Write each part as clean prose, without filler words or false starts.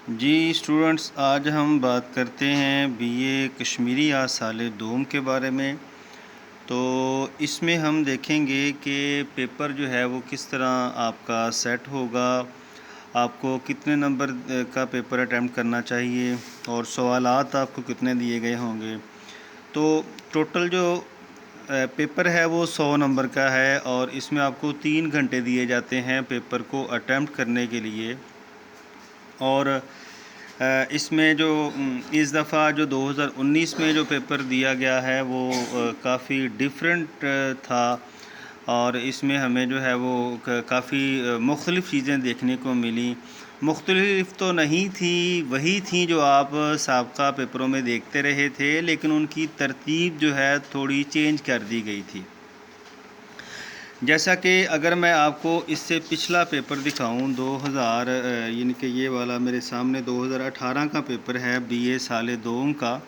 جی students, آج ہم بات کرتے ہیں بی اے کشمیری یا سال دوم کے بارے میں۔ تو اس میں ہم دیکھیں گے کہ پیپر جو ہے وہ کس طرح آپ کا سیٹ ہوگا، آپ کو کتنے نمبر کا پیپر اٹیمپٹ کرنا چاہیے اور سوالات آپ کو کتنے دیے گئے ہوں گے۔ تو ٹوٹل جو پیپر ہے وہ 100 نمبر کا ہے اور اس میں آپ کو 3 گھنٹے دیے جاتے ہیں پیپر کو اٹیمپٹ کرنے کے لیے۔ اور اس میں جو اس دفعہ جو 2019 میں جو پیپر دیا گیا ہے وہ کافی ڈیفرنٹ تھا، اور اس میں ہمیں جو ہے وہ کافی مختلف چیزیں دیکھنے کو ملی۔ مختلف تو نہیں تھی، وہی تھیں جو آپ سابقہ پیپروں میں دیکھتے رہے تھے، لیکن ان کی ترتیب جو ہے تھوڑی چینج کر دی گئی تھی۔ جیسا کہ اگر میں آپ کو اس سے پچھلا پیپر دکھاؤں، یعنی کہ یہ والا میرے سامنے 2018 کا پیپر ہے بی اے سال دوم کا،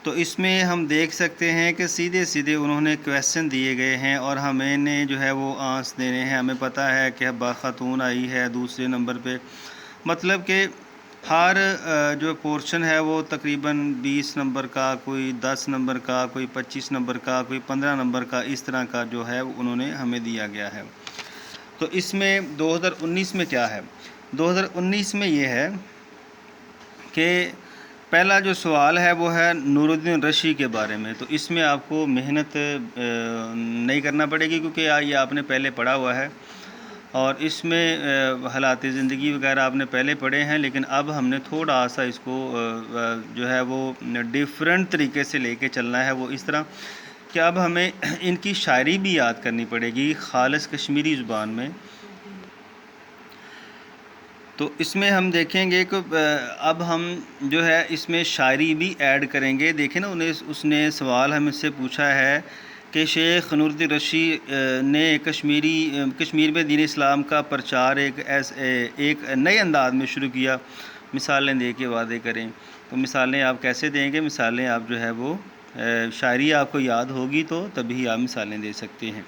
تو اس میں ہم دیکھ سکتے ہیں کہ سیدھے انہوں نے کویسچن دیے گئے ہیں اور ہمیں نے جو ہے وہ آنسر دینے ہیں۔ ہمیں پتہ ہے کہ حبہ خاتون آئی ہے دوسرے نمبر پہ، مطلب کہ ہر جو پورشن ہے وہ تقریباً 20 نمبر کا، کوئی 10 نمبر کا، کوئی 25 نمبر کا، کوئی 15 نمبر کا، اس طرح کا جو ہے انہوں نے ہمیں دیا گیا ہے۔ تو اس میں 2019 میں کیا ہے؟ 2019 میں یہ ہے کہ پہلا جو سوال ہے وہ ہے نور الدین رشی کے بارے میں۔ تو اس میں آپ کو محنت نہیں کرنا پڑے گی کیونکہ یہ آپ نے پہلے پڑھا ہوا ہے، اور اس میں حالات زندگی وغیرہ آپ نے پہلے پڑھے ہیں، لیکن اب ہم نے تھوڑا سا اس کو جو ہے وہ ڈیفرنٹ طریقے سے لے کے چلنا ہے۔ وہ اس طرح کہ اب ہمیں ان کی شاعری بھی یاد کرنی پڑے گی خالص کشمیری زبان میں۔ تو اس میں ہم دیکھیں گے کہ اب ہم جو ہے اس میں شاعری بھی ایڈ کریں گے۔ دیکھیں نا، اس نے سوال ہم سے پوچھا ہے کہ شیخ نور الدین رشی نے کشمیر میں دین اسلام کا پرچار ایک نئے انداز میں شروع کیا، مثالیں دے کے وعدے کریں۔ تو مثالیں آپ کیسے دیں گے؟ مثالیں آپ جو ہے وہ شاعری آپ کو یاد ہوگی تو تبھی آپ مثالیں دے سکتے ہیں۔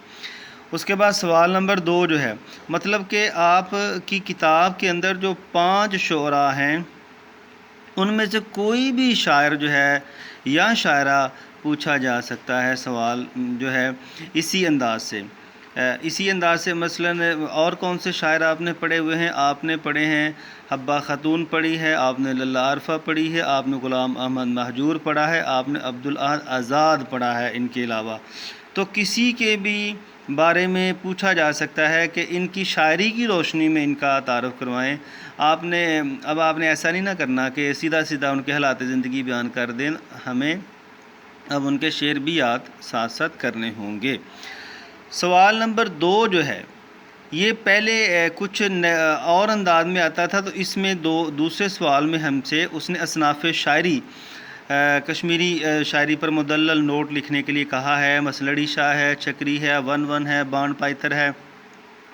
اس کے بعد سوال نمبر 2 جو ہے، مطلب کہ آپ کی کتاب کے اندر جو 5 شعراء ہیں ان میں سے کوئی بھی شاعر جو ہے یا شاعرہ پوچھا جا سکتا ہے سوال جو ہے اسی انداز سے مثلاً اور کون سے شاعر آپ نے پڑھے ہوئے ہیں؟ آپ نے پڑھے ہیں حبہ خاتون پڑھی ہے، آپ نے للہ عارفہ پڑھی ہے، آپ نے غلام احمد مہجور پڑھا ہے، آپ نے عبدالاحد آزاد پڑھا ہے۔ ان کے علاوہ تو کسی کے بھی بارے میں پوچھا جا سکتا ہے کہ ان کی شاعری کی روشنی میں ان کا تعارف کروائیں۔ آپ نے ایسا نہیں نہ کرنا کہ سیدھا ان کے حالات زندگی بیان کر دیں، ہمیں اب ان کے شعر بھی یاد ساتھ ساتھ کرنے ہوں گے۔ سوال نمبر 2 جو ہے یہ پہلے کچھ اور انداز میں آتا تھا، تو اس میں دوسرے سوال میں ہم سے اس نے اصناف شاعری کشمیری شاعری پر مدلل نوٹ لکھنے کے لیے کہا ہے۔ مسلڑی شاہ ہے، چکری ہے، ون ہے، بانڈ پائتر ہے،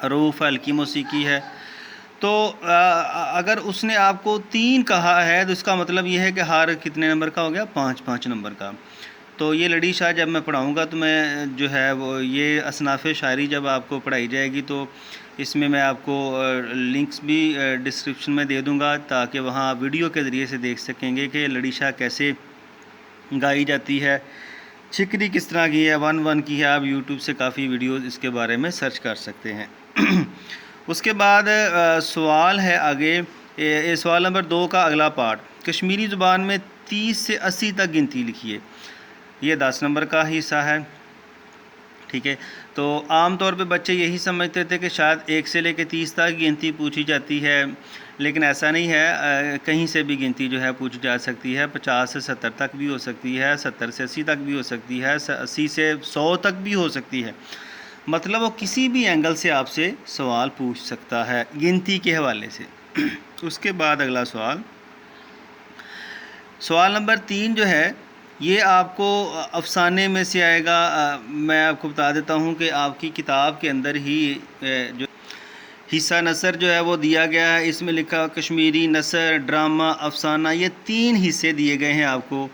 عروف ہے، ہلکی موسیقی ہے۔ تو اگر اس نے آپ کو 3 کہا ہے تو اس کا مطلب یہ ہے کہ ہر کتنے نمبر کا ہو گیا؟ 5 نمبر کا۔ تو یہ لڑی شاہ جب میں پڑھاؤں گا تو میں جو ہے وہ یہ اصناف شاعری جب آپ کو پڑھائی جائے گی تو اس میں آپ کو لنکس بھی ڈسکرپشن میں دے دوں گا تاکہ وہاں ویڈیو کے ذریعے سے دیکھ سکیں گے کہ لڑی شاہ کیسے گائی جاتی ہے، چھکری کس طرح کی ہے، ون کی ہے۔ آپ یوٹیوب سے کافی ویڈیوز اس کے بارے میں سرچ کر سکتے ہیں۔ اس کے بعد سوال ہے آگے، سوال نمبر 2 کا اگلا پارٹ، کشمیری زبان میں 30 سے 80 تک گنتی لکھیے۔ یہ 10 نمبر کا حصہ ہے، ٹھیک ہے۔ تو عام طور پہ بچے یہی سمجھتے تھے کہ شاید 1 سے لے کے 30 تک گنتی پوچھی جاتی ہے، لیکن ایسا نہیں ہے، کہیں سے بھی گنتی جو ہے پوچھی جا سکتی ہے۔ 50 سے 70 تک بھی ہو سکتی ہے، 70 سے 80 تک بھی ہو سکتی ہے، 80 سے 100 تک بھی ہو سکتی ہے۔ مطلب وہ کسی بھی اینگل سے آپ سے سوال پوچھ سکتا ہے گنتی کے حوالے سے۔ اس کے بعد اگلا سوال نمبر 3 جو ہے یہ آپ کو افسانے میں سے آئے گا۔ میں آپ کو بتا دیتا ہوں کہ آپ کی کتاب کے اندر ہی جو حصہ نثر جو ہے وہ دیا گیا ہے، اس میں لکھا کشمیری نثر، ڈرامہ، افسانہ، یہ 3 حصے دیے گئے ہیں آپ کو،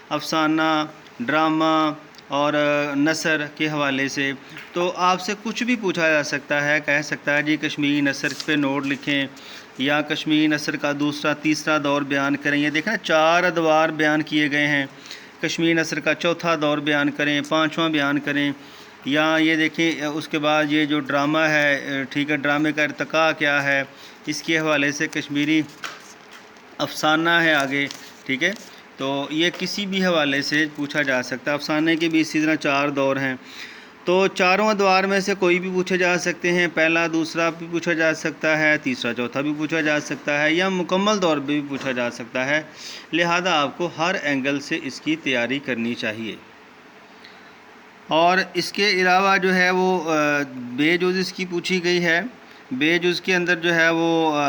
افسانہ، ڈرامہ اور نثر کے حوالے سے۔ تو آپ سے کچھ بھی پوچھا جا سکتا ہے، کہہ سکتا ہے جی کشمیری نثر پہ نوٹ لکھیں، یا کشمیر نثر کا دوسرا تیسرا دور بیان کریں. یہ دیکھیں 4 ادوار بیان کیے گئے ہیں. کشمیر نثر کا چوتھا دور بیان کریں، 5واں بیان کریں. یا یہ دیکھیں اس کے بعد یہ جو ڈرامہ ہے، ٹھیک ہے، ڈرامے کا ارتقاء کیا ہے، اس کے حوالے سے کشمیری افسانہ ہے آگے، ٹھیک ہے. تو یہ کسی بھی حوالے سے پوچھا جا سکتا ہے. افسانے کے بھی اسی طرح 4 دور ہیں. تو چاروں ادوار میں سے کوئی بھی پوچھے جا سکتے ہیں. پہلا دوسرا بھی پوچھا جا سکتا ہے، تیسرا چوتھا بھی پوچھا جا سکتا ہے، یا مکمل دور بھی پوچھا جا سکتا ہے. لہذا آپ کو ہر اینگل سے اس کی تیاری کرنی چاہیے. اور اس کے علاوہ جو ہے وہ بے جز اس کی پوچھی گئی ہے. بے جز کے اندر جو ہے وہ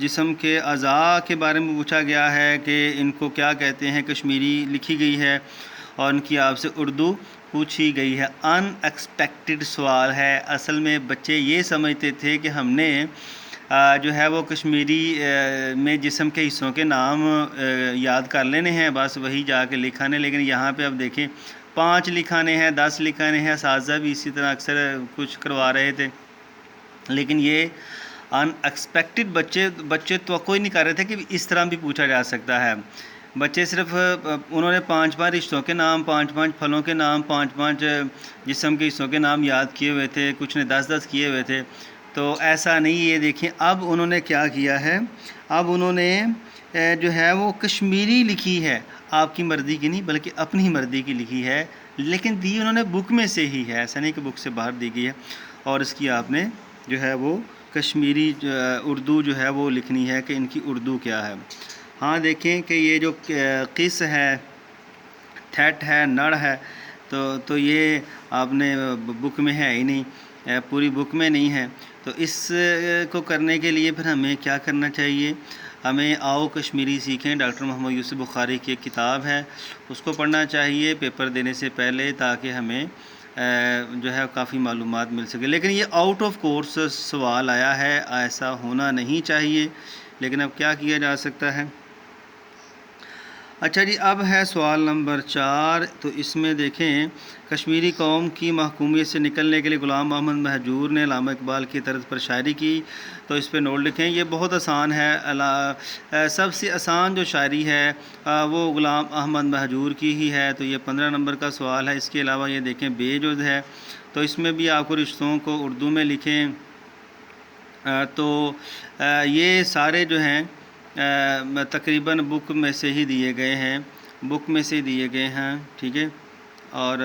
جسم کے اعضاء کے بارے میں پوچھا گیا ہے کہ ان کو کیا کہتے ہیں. کشمیری لکھی گئی ہے اور ان کی آپ سے اردو پوچھی گئی ہے. ان ایکسپیکٹڈ سوال ہے. اصل میں بچے یہ سمجھتے تھے کہ ہم نے جو ہے وہ کشمیری میں جسم کے حصوں کے نام یاد کر لینے ہیں، بس وہی جا کے لکھانے. لیکن یہاں پہ اب دیکھیں 5 لکھانے ہیں، 10 لکھانے ہیں. اساتذہ بھی اسی طرح اکثر کچھ کروا رہے تھے. لیکن یہ ان ایکسپیکٹڈ بچے توقع ہی نہیں کر رہے تھے کہ اس طرح بھی پوچھا جا سکتا ہے. بچے صرف انہوں نے 5 رشتوں کے نام، 5 پھلوں کے نام، 5 جسم کے حصوں کے نام یاد کیے ہوئے تھے. کچھ نے 10 کیے ہوئے تھے. تو ایسا نہیں. یہ دیکھیں اب انہوں نے کیا کیا ہے. اب انہوں نے جو ہے وہ کشمیری لکھی ہے، آپ کی مرضی کی نہیں بلکہ اپنی مرضی کی لکھی ہے. لیکن دی انہوں نے بک میں سے ہی ہے، ایسا نہیں کہ بک سے باہر دی گئی ہے. اور اس کی آپ نے جو ہے وہ کشمیری اردو جو ہے وہ لکھنی ہے کہ ان کی اردو کیا ہے. ہاں دیکھیں کہ یہ جو قص ہے، تھیٹ ہے، نڑ ہے، تو یہ آپ نے بک میں ہے ہی نہیں، پوری بک میں نہیں ہے. تو اس کو کرنے کے لیے پھر ہمیں کیا کرنا چاہیے. ہمیں آؤ کشمیری سیکھیں، ڈاکٹر محمد یوسف بخاری کی ایک کتاب ہے، اس کو پڑھنا چاہیے پیپر دینے سے پہلے، تاکہ ہمیں جو ہے کافی معلومات مل سکے. لیکن یہ آؤٹ آف کورس سوال آیا ہے، ایسا ہونا نہیں چاہیے. لیکن اب کیا کیا جا سکتا ہے. اچھا جی، اب ہے سوال نمبر 4. تو اس میں دیکھیں کشمیری قوم کی محکومیت سے نکلنے کے لیے غلام محمد مہجور نے علامہ اقبال کی طرز پر شاعری کی. تو اس پہ نوٹ لکھیں. یہ بہت آسان ہے. سب سے آسان جو شاعری ہے وہ غلام احمد مہجور کی ہی ہے. تو یہ 15 نمبر کا سوال ہے. اس کے علاوہ یہ دیکھیں بے جز ہے، تو اس میں بھی آپ کو رشتوں کو اردو میں لکھیں. تو یہ سارے جو ہیں تقریباً بک میں سے ہی دیے گئے ہیں، ٹھیک ہے. اور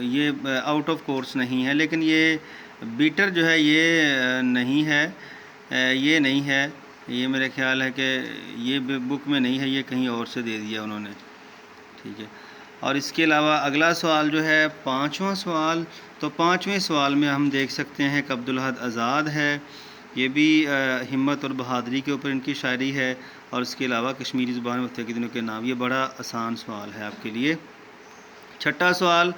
یہ آؤٹ آف کورس نہیں ہے. لیکن یہ بیٹر جو ہے یہ نہیں ہے، یہ میرے خیال ہے کہ یہ بک میں نہیں ہے، یہ کہیں اور سے دے دیا انہوں نے، ٹھیک ہے. اور اس کے علاوہ اگلا سوال جو ہے 5واں سوال. تو 5ویں سوال میں ہم دیکھ سکتے ہیں کہ عبدالاحد آزاد ہے. یہ بھی ہمت اور بہادری کے اوپر ان کی شاعری ہے. اور اس کے علاوہ کشمیری زبان میں متحدینوں کے نام. یہ بڑا آسان سوال ہے آپ کے لیے. 6واں سوال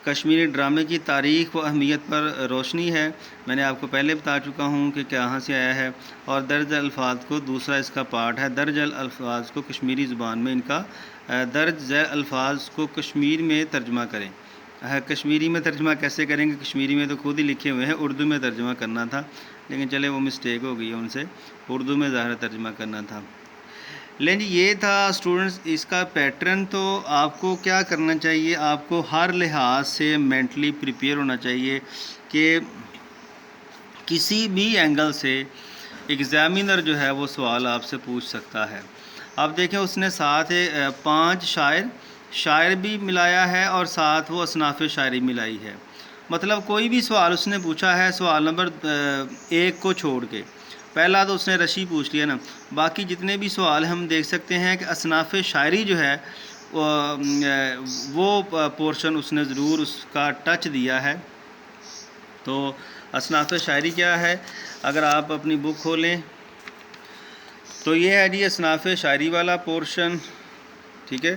کشمیری ڈرامے کی تاریخ و اہمیت پر روشنی ہے. میں نے آپ کو پہلے بتا چکا ہوں کہ کہاں سے آیا ہے. اور درج الفاظ کو دوسرا اس کا پارٹ ہے. درج الفاظ کو کشمیری زبان میں ان کا درج ذیل الفاظ کو کشمیر میں ترجمہ کریں. کشمیری میں ترجمہ کیسے کریں گے؟ کشمیری میں تو خود ہی لکھے ہوئے ہیں، اردو میں ترجمہ کرنا تھا. لیکن چلے وہ مسٹیک ہو گئی ہے ان سے، اردو میں ظاہر ترجمہ کرنا تھا. لیکن جی یہ تھا اسٹوڈنٹس اس کا پیٹرن. تو آپ کو کیا کرنا چاہیے، آپ کو ہر لحاظ سے مینٹلی پریپیئر ہونا چاہیے کہ کسی بھی اینگل سے ایگزامینر جو ہے وہ سوال آپ سے پوچھ سکتا ہے. اب دیکھیں اس نے ساتھ 5 شاعر بھی ملایا ہے اور ساتھ وہ اصناف شاعری ملائی ہے. مطلب کوئی بھی سوال اس نے پوچھا ہے سوال نمبر 1 کو چھوڑ کے، پہلا تو اس نے رشی پوچھ لیا نا، باقی جتنے بھی سوال ہم دیکھ سکتے ہیں کہ اصناف شاعری جو ہے وہ پورشن اس نے ضرور اس کا ٹچ دیا ہے. تو اصناف شاعری کیا ہے؟ اگر آپ اپنی بک کھولیں تو یہ ہے جی اصناف شاعری والا پورشن، ٹھیک ہے.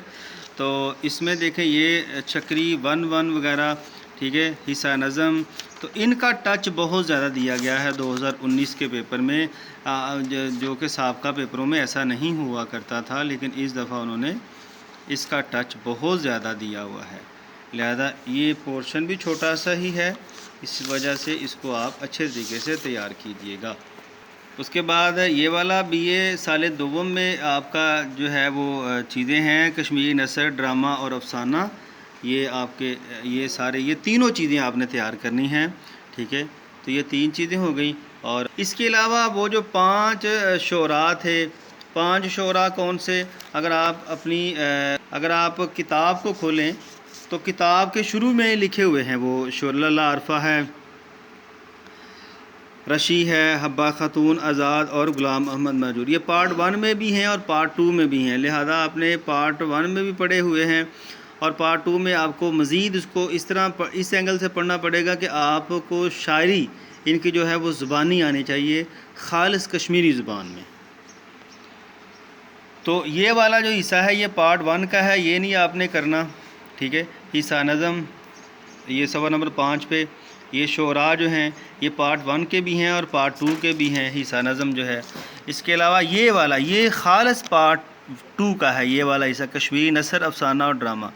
تو اس میں دیکھیں یہ چکری 1 وغیرہ، ٹھیک ہے، حصہ نظم، تو ان کا ٹچ بہت زیادہ دیا گیا ہے 2019 کے پیپر میں، جو کہ سابقہ پیپروں میں ایسا نہیں ہوا کرتا تھا. لیکن اس دفعہ انہوں نے اس کا ٹچ بہت زیادہ دیا ہوا ہے. لہذا یہ پورشن بھی چھوٹا سا ہی ہے، اس وجہ سے اس کو آپ اچھے طریقے سے تیار کیجیے گا. اس کے بعد یہ والا BA سال دوم میں آپ کا جو ہے وہ چیزیں ہیں، کشمیری نثر، ڈرامہ اور افسانہ، یہ آپ کے یہ سارے یہ تینوں چیزیں آپ نے تیار کرنی ہیں، ٹھیک ہے؟ تو یہ 3 چیزیں ہو گئیں، اور اس کے علاوہ وہ جو 5 شعراء تھے، 5 شعراء کون سے؟ اگر آپ کتاب کو کھولیں تو کتاب کے شروع میں لکھے ہوئے ہیں وہ شعراء، اللہ عرفہ ہے، رشی ہے، حبہ خاتون، آزاد اور غلام احمد مہجور، یہ پارٹ 1 میں بھی ہیں اور پارٹ 2 میں بھی ہیں، لہذا آپ نے پارٹ 1 میں بھی پڑھے ہوئے ہیں اور پارٹ 2 میں آپ کو مزید اس کو اس طرح اس اینگل سے پڑھنا پڑے گا کہ آپ کو شاعری ان کی جو ہے وہ زبانی آنی چاہیے، خالص کشمیری زبان میں۔ تو یہ والا جو حصہ ہے یہ پارٹ 1 کا ہے، یہ نہیں آپ نے کرنا، ٹھیک ہے؟ حصہ نظم، یہ صفحہ نمبر 5 پہ یہ شعراء جو ہیں یہ پارٹ 1 کے بھی ہیں اور پارٹ 2 کے بھی ہیں، حصہ نظم جو ہے۔ اس کے علاوہ یہ والا یہ خالص پارٹ 2 کا ہے، یہ والا حصہ کشمیری نثر، افسانہ اور ڈرامہ،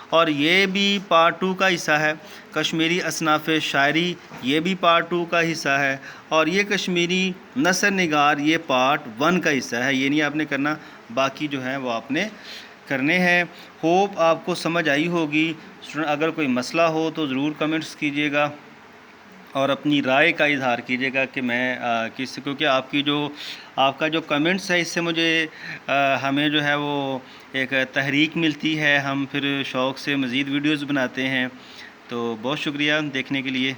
اور یہ بھی پارٹ 2 کا حصہ ہے۔ کشمیری اصناف شاعری یہ بھی پارٹ 2 کا حصہ ہے، اور یہ کشمیری نثر نگار یہ پارٹ 1 کا حصہ ہے، یہ نہیں آپ نے کرنا، باقی جو ہیں وہ آپ نے کرنے ہیں۔ ہوپ آپ کو سمجھ آئی ہوگی۔ اگر کوئی مسئلہ ہو تو ضرور کمنٹس کیجیے گا اور اپنی رائے کا اظہار کیجیے گا کہ میں کیونکہ آپ کا جو کمنٹس ہے اس سے مجھے ہمیں جو ہے وہ ایک تحریک ملتی ہے، ہم پھر شوق سے مزید ویڈیوز بناتے ہیں۔ تو بہت شکریہ دیکھنے کے لیے۔